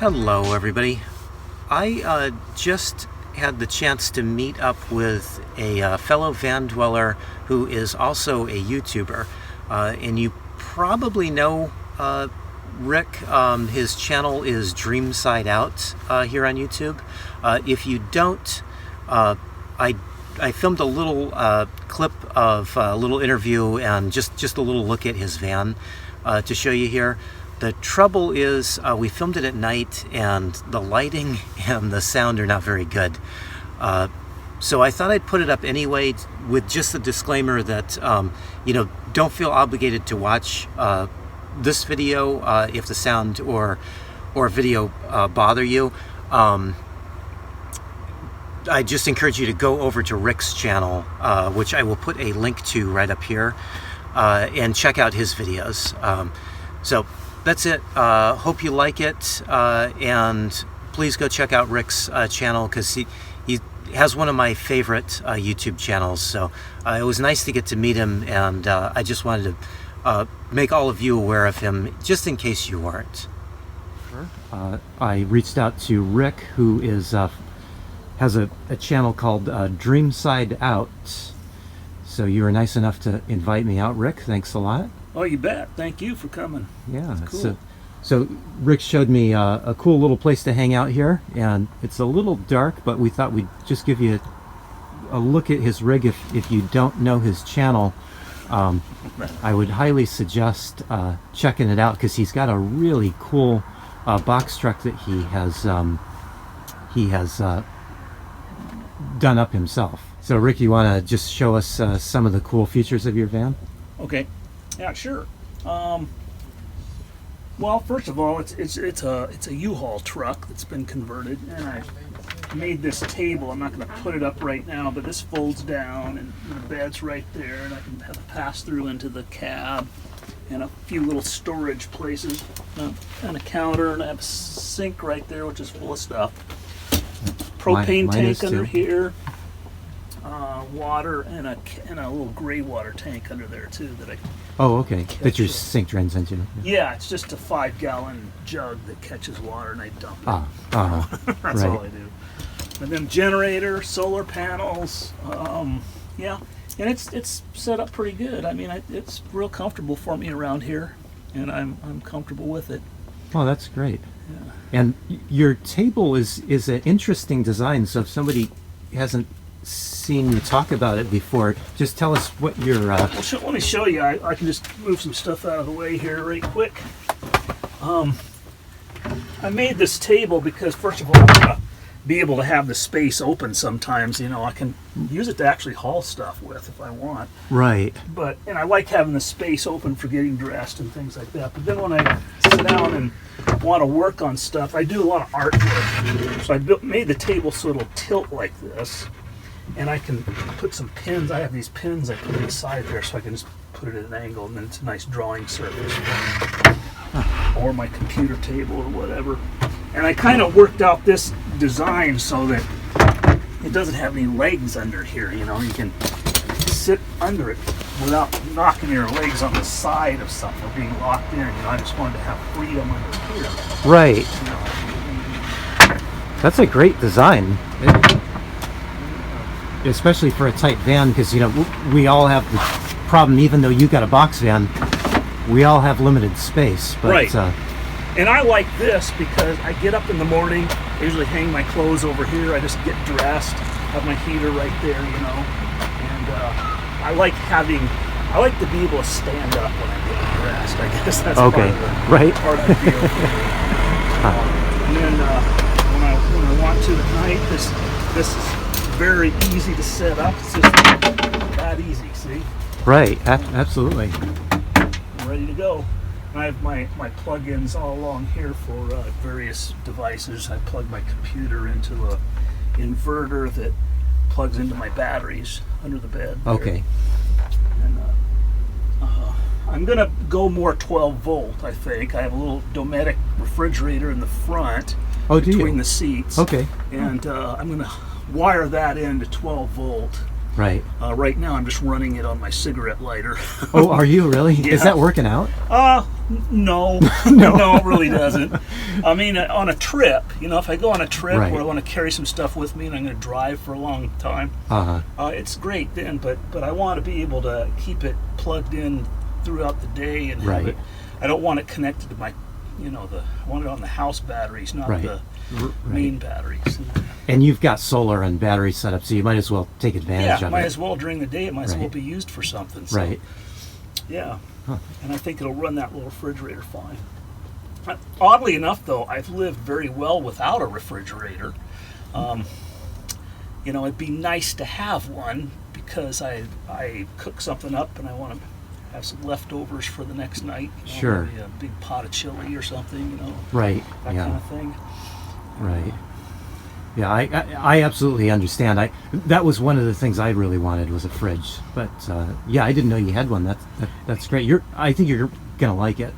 Hello everybody. I just had the chance to meet up with a fellow van dweller who is also a YouTuber, and you probably know Rick. His channel is DreamSideOut here on YouTube. If you don't, I filmed a little clip of a little interview and just a little look at his van to show you here. The trouble is we filmed it at night and the lighting and the sound are not very good. So I thought I'd put it up anyway with just the disclaimer that, you know, don't feel obligated to watch this video if the sound or video bother you. I just encourage you to go over to Rick's channel, which I will put a link to right up here, and check out his videos. So that's it. Hope you like it, and please go check out Rick's channel because he has one of my favorite YouTube channels. So it was nice to get to meet him, and I just wanted to make all of you aware of him, just in case you weren't. I reached out to Rick, who is has a channel called DreamSideOut. So you were nice enough to invite me out, Rick. Thanks a lot. Oh, you bet. Thank you for coming. Yeah. Cool. So Rick showed me a cool little place to hang out here, and it's a little dark, but we thought we'd just give you a look at his rig. If you don't know his channel, I would highly suggest checking it out because he's got a really cool box truck that he has done up himself. So Rick, you want to just show us some of the cool features of your van? Okay. Yeah, sure. Well, first of all, it's a U-Haul truck that's been converted, and I made this table. I'm not going to put it up right now, but this folds down, and the bed's right there, and I can have a pass-through into the cab, and a few little storage places, and a counter, and I have a sink right there, which is full of stuff. Propane tank under here. Water and a little gray water tank under there too that I. Oh, okay. That your sink drains into. Yeah, it's just a 5-gallon jug that catches water and I dump it. That's right. all I do. And then generator, solar panels. Yeah, and it's set up pretty good. I mean, it's real comfortable for me around here, and I'm comfortable with it. Oh, that's great. Yeah. And your table is an interesting design. So if somebody hasn't seen you talk about it before, just tell us what your Well, let me show you. I can just move some stuff out of the way here right quick. I made this table because, first of all, I want to be able to have the space open sometimes. You know, I can use it to actually haul stuff with if I want. Right. And I like having the space open for getting dressed and things like that. But then when I sit down and want to work on stuff, I do a lot of artwork. So I made the table so it'll tilt like this. And I can put some pins. I have these pins I put inside there, so I can just put it at an angle, and then it's a nice drawing surface or my computer table or whatever. And I kind of worked out this design so that it doesn't have any legs under here. You know, you can sit under it without knocking your legs on the side of something or being locked in. You know, I just wanted to have freedom under here. Right. You know, that's a great design. Especially for a tight van, because you know we all have the problem. Even though you got a box van, we all have limited space. But, right. And I like this because I get up in the morning. I usually hang my clothes over here. I just get dressed, have my heater right there, you know. And I like to be able to stand up when I get dressed. I guess that's okay. Part of the deal. And then when I want to at night, this is very easy to set up. It's just that easy, see? Right, absolutely. I'm ready to go. And I have my plug-ins all along here for various devices. I plug my computer into a inverter that plugs into my batteries under the bed there. Okay. And I'm gonna go more 12 volt, I think. I have a little Dometic refrigerator in the front between the seats. Okay. And I'm gonna wire that into 12 volt. Right. Right now I'm just running it on my cigarette lighter. Oh, are you really? Yeah. Is that working out? No, no, it really doesn't. I mean, on a trip, if I go on a trip Right. where I want to carry some stuff with me and I'm going to drive for a long time, it's great then. But I want to be able to keep it plugged in throughout the day and have Right. it. I don't want it connected to my, I want it on the house batteries, not Right. the Right. main batteries. And you've got solar and battery set up, so you might as well take advantage Yeah, of might it. as well during the day. It might as well Right. be used for something. So, Right. yeah. Huh. And I think it'll run that little refrigerator fine. Oddly enough, though, I've lived very well without a refrigerator. It'd be nice to have one because I cook something up and I want to have some leftovers for the next night. Sure. Maybe a big pot of chili or something, Right. that Yeah. kind of thing. Right. Yeah, I absolutely understand. That was one of the things I really wanted was a fridge. But yeah, I didn't know you had one. That's great. I think you're gonna like it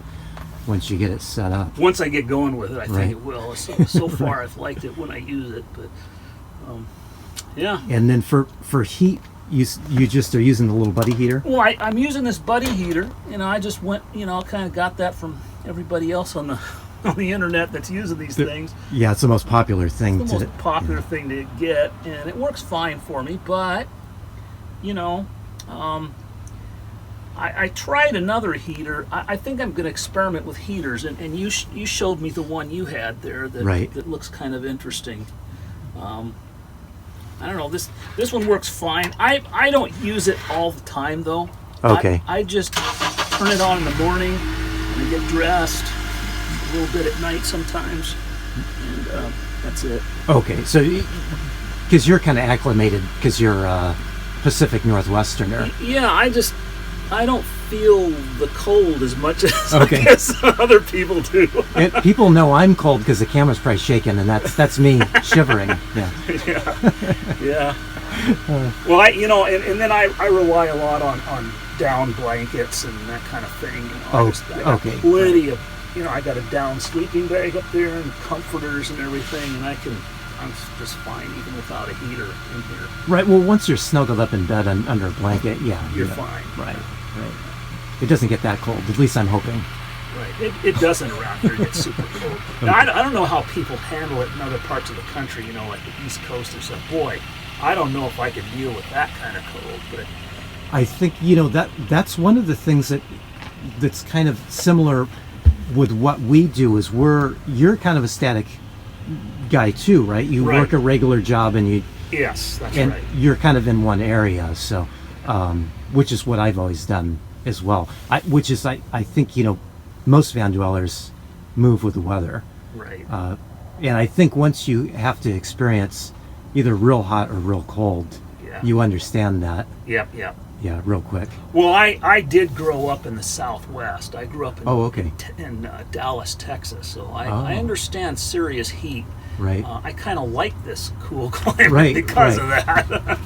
once you get it set up. Once I get going with it, I Right. think it will. So far, I've liked it when I use it, but yeah. And then for heat, you just are using the little buddy heater. Well, I'm using this buddy heater, I just went, kind of got that from everybody else on the internet that's using these things. Yeah, it's the most popular thing. It's the most popular thing to get, and it works fine for me. But I tried another heater. I think I'm going to experiment with heaters, and you showed me the one you had there that Right. that looks kind of interesting. I don't know. This one works fine. I don't use it all the time though. Okay. I just turn it on in the morning and I get dressed. A little bit at night sometimes, and that's it. Okay, so because you're kind of acclimated because you're Pacific Northwesterner. Yeah, I don't feel the cold as much as Okay. I guess other people do. And people know I'm cold because the camera's probably shaking, and that's me shivering. Yeah. Yeah. Well, and then I rely a lot on down blankets and that kind of thing. I got okay. plenty of, I got a down sleeping bag up there and comforters and everything, and I'm just fine even without a heater in here. Right. Well, once you're snuggled up in bed under a blanket, yeah, You're fine. Right. It doesn't get that cold. At least I'm hoping. Right. It doesn't around here. It gets super cold. Now, I don't know how people handle it in other parts of the country, like the East Coast or something. Boy, I don't know if I could deal with that kind of cold. But I think that's one of the things that's kind of similar with what we do is you're kind of a static guy too, right? You Right. work a regular job and yes, that's right. you're kind of in one area, so which is what I've always done as well. I think most van dwellers move with the weather, Right. and I think once you have to experience either real hot or real cold, Yeah. you understand that. Yep. Yeah, real quick. Well, I did grow up in the Southwest. I grew up Okay. in Dallas, Texas, so I Oh. understand serious heat. Right. I kind of like this cool climate Right, because right. of that.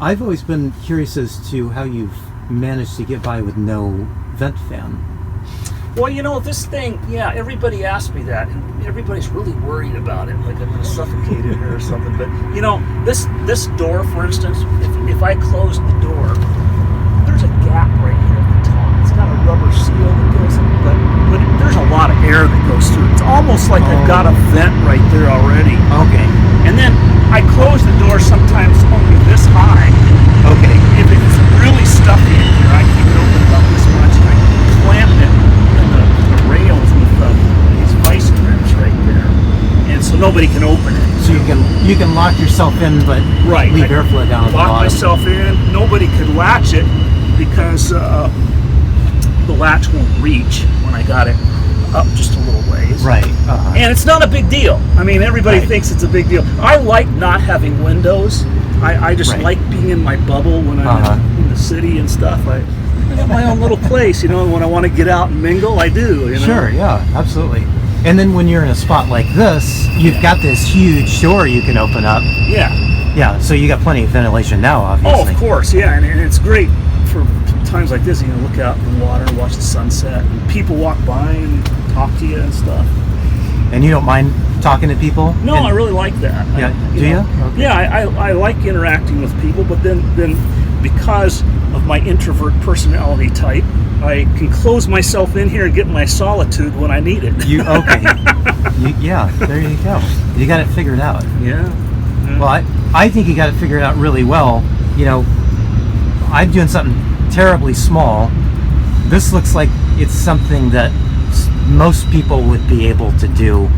I've always been curious as to how you've managed to get by with no vent fan. Well, this thing, yeah, everybody asks me that, and everybody's really worried about it, like I'm going to suffocate in here or something. But, this door, for instance, if I close the door, there's a gap right here at the top. It's got a rubber seal that goes in, but there's a lot of air that goes through it. It's almost like I've got a vent right there already. Okay. And then I close the door sometimes only this high. Okay. If it's really stuffy in here, I keep it open about this much, and I clamp it in the rails with these vice grips right there, and so nobody can open it. So you can lock yourself in, but Right. leave airflow down at the Lock bottom. myself in. Nobody could latch it because the latch won't reach when I got it up just a little ways. Right. And it's not a big deal. I mean, everybody Right. thinks it's a big deal. I like not having windows. I just Right. like being in my bubble when I'm in the city and stuff. I got my own little place, and when I want to get out and mingle, I do. Sure. Yeah. Absolutely. And then when you're in a spot like this, you've got this huge door you can open up. Yeah. Yeah. So you got plenty of ventilation now, obviously. Oh, of course, yeah, and it's great for times like this. Look out in the water and watch the sunset, and people walk by and talk to you and stuff. And you don't mind talking to people? No, I really like that. Yeah, do you? Okay. Yeah, I like interacting with people, but then because of my introvert personality type, I can close myself in here and get my solitude when I need it. Okay. Yeah, there you go. You got it figured out. Yeah. Well, I think you got it figured out really well. You know, I'm doing something terribly small. This looks like it's something that most people would be able to do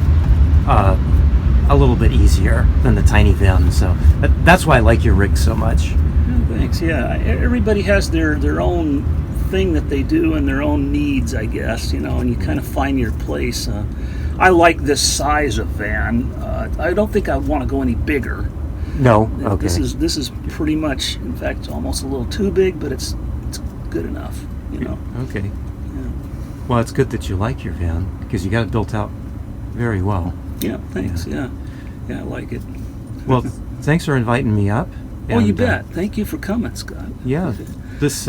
a little bit easier than the tiny van. So that's why I like your rig so much. Oh, thanks. Yeah, everybody has their own thing that they do and their own needs, I guess. You know, and you kind of find your place. I like this size of van. I don't think I want to go any bigger. No, okay. This is pretty much, in fact, almost a little too big, but it's good enough. You know. Okay. Yeah. Well, it's good that you like your van because you got it built out very well. Yeah. Thanks. Yeah. I like it. Well, thanks for inviting me up. Oh, you bet. Thank you for coming, Scott. Yeah, this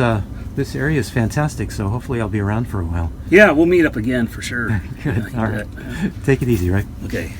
area is fantastic. So hopefully I'll be around for a while. Yeah, we'll meet up again for sure. Good. Yeah, All right. Take it easy, right? Okay.